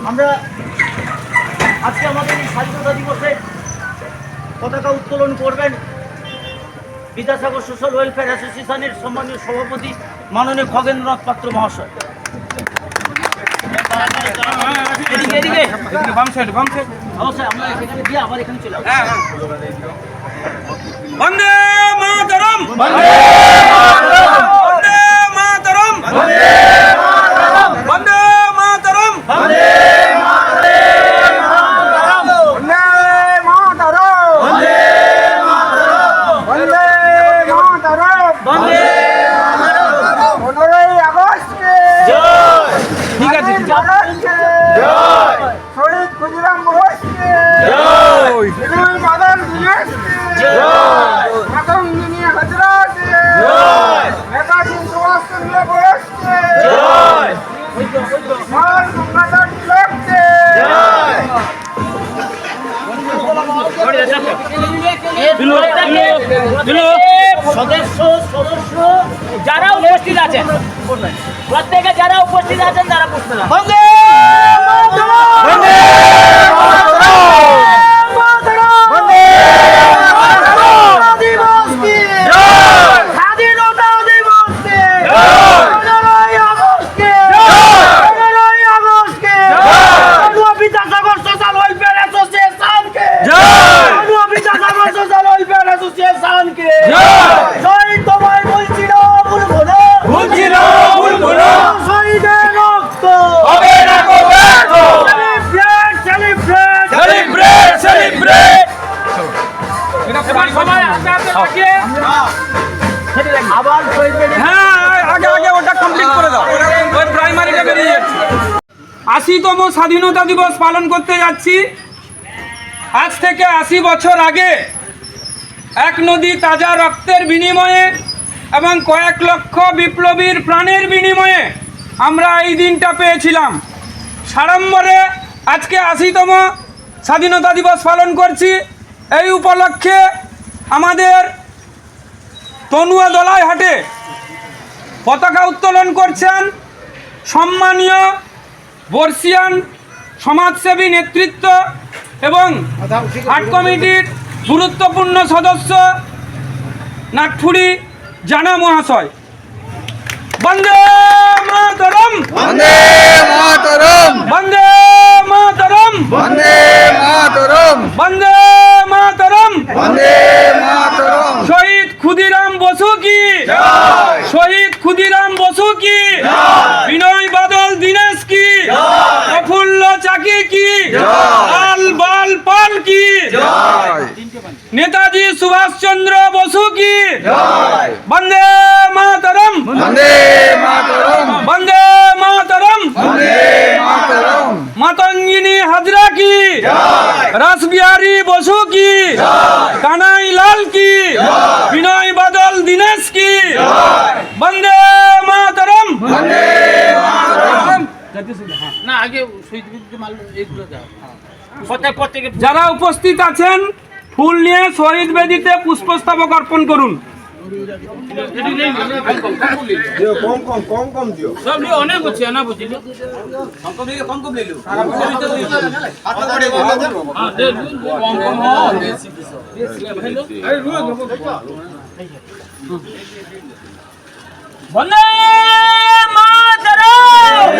আমরা আজকে আমাদের এই স্বাধীনতা দিবসে পতাকা উত্তোলন করবেন বিদ্যাসাগর সোশ্যাল ওয়েলফেয়ার অ্যাসোসিয়েশনের সম্মানীয় সভাপতি মাননীয় খগেন্দ্রনাথ পাত্র মহাশয়। অবশ্যই আমরা এখানে দিয়ে আবার এখানে চলে আসবো। বন্দে মাতরম, বন্দে মাতরম, বন্দে মাতরম, বন্দে শহীদ ক্ষুদিরাম বোসকে বিনয় বাদল দিনেশকে মাতঙ্গিনী হাজরাকে নেতাজি সুভাষচন্দ্র বোসকে লাল গঙ্গাধর তিলককে সদস্য যারা উপস্থিত আছেন প্রত্যেকে যারা উপস্থিত আছেন তারা প্রশ্ন আশিতম স্বাধীনতা দিবস পালন করতে যাচ্ছি। আজ থেকে 80 বছর আগে এক নদী তাজা রক্তের বিনিময়ে এবং কয়েক লক্ষ বিপ্লবীর প্রাণের বিনিময়ে আমরা এই দিনটা পেয়েছিলাম। সাড়ম্বরে আজকে 80তম স্বাধীনতা দিবস পালন করছি। এই উপলক্ষে আমাদের তনুয়া দলাইহাটে পতাকা উত্তোলন করছেন সম্মানীয় বর্ষিয়ান সমাজসেবী নেতৃত্ব এবং হাট কমিটির গুরুত্বপূর্ণ সদস্য নাগপুরি জানা মহাশয়। বন্দে মাতরম, বন্দে মাতরম, বন্দে মাতরম, বন্দে মাতরম, বন্দে মাতরম, বন্দে মাতরম। শহীদ ক্ষুদিরাম বসু কি, শহীদ ক্ষুদিরাম বসু কি, বিনয় বাদল দীনেশ কি, প্রফুল্ল চাকি কি, লাল বাল পাল কি, নেতাজি সুভাষচন্দ্র বসু কি, বন্দে মাতরম, বন্দে মাতরম, বন্দে মাতরম, বন্দে মাতরম। মাতঙ্গিনী হাজরা কি, রাসবিহারী বসু কি, কানাই লাল কি, বিনয় বাদল দীনেশ কি, বন্দে মাতরম, বন্দে মাতরম। না আগে যারা উপস্থিত আছেন ফুল নিয়ে শহীদ বেদিতে পুষ্পস্তবক অর্পণ করুন। অনেক হচ্ছে না বুঝলি বন্দে মাতরম।